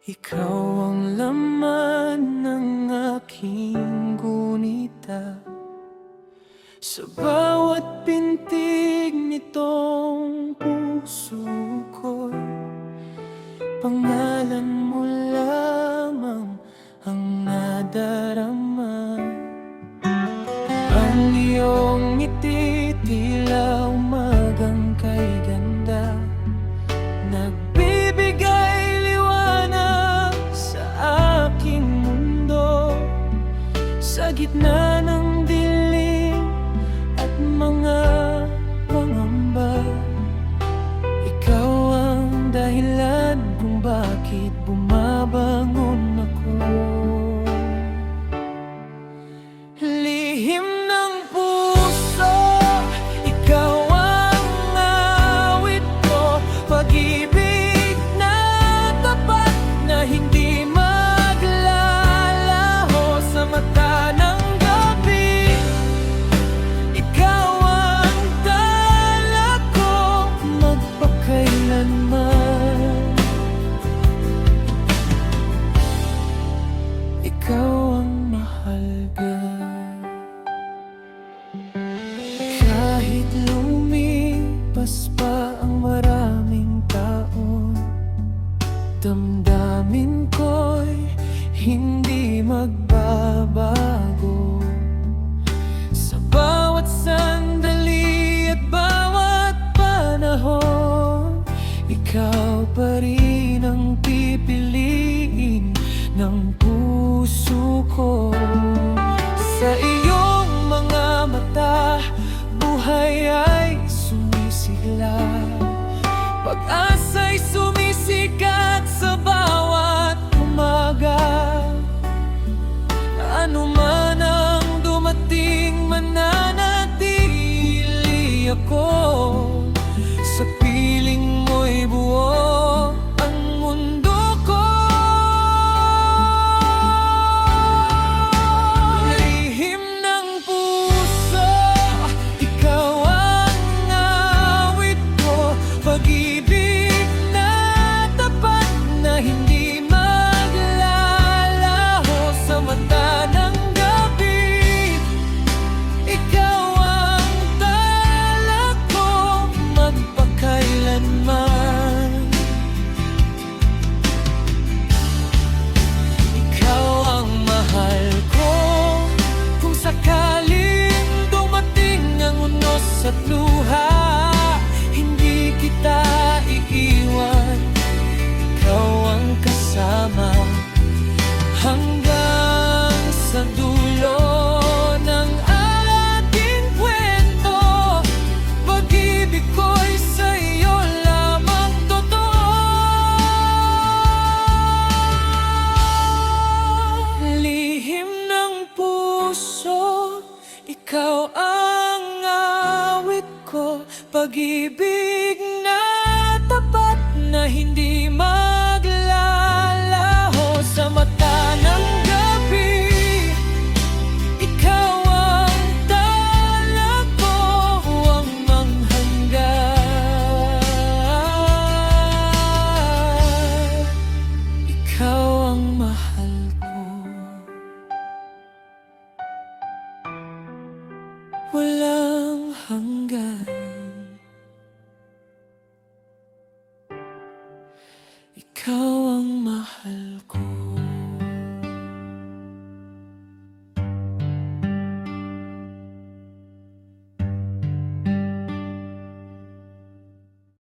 Ikaw ang laman ng aking gunita. Sa bawat pintig nitong puso ko, pangalan mo lamang ang nadarama. Ang iyong ngiti tila umagang kay ganda, nagbibigay liwanag sa aking mundo. Sa gitna ng dilim at mga pangamba, ikaw ang dahilan kung bakit bumabangon ako. Lihim ng puso, ikaw ang awit ko. Pag-ibig na tapat na hindi maglalaho sa mata ng gabi. Ikaw ang tala ko magpakailanman. Ikaw ang mahalaga. Kahit lumipas pa ang maraming taon, damdamin ko'y hindi magbabago. Sa bawat sandali at bawat panahon, ikaw pa rin ang pipiliin ng puso ko. Sa iyong mga mata, buhay ay sumisigla, pag-asa'y sumisikat sa bawat umaga. Ano man ang dumating, mananatili ako. Sa piling mo'y buo ang mundo ko. Lihim ng puso, ikaw ang awit ko. Pag-ibig na tapat na hindi maglalaho sa mata ng gabi. Ikaw ang tala ko magpakailanman. Ikaw ang mahal ko. Kung sakaling dumating ang unos at luha, hindi kita iiwan. Ikaw ang kasama hanggang sa dulo ng ating kwento. Pag-ibig ko'y sa iyo lamang totoo. Lihim ng puso, ikaw ang awit ko. Pag-ibig na tapat na hindi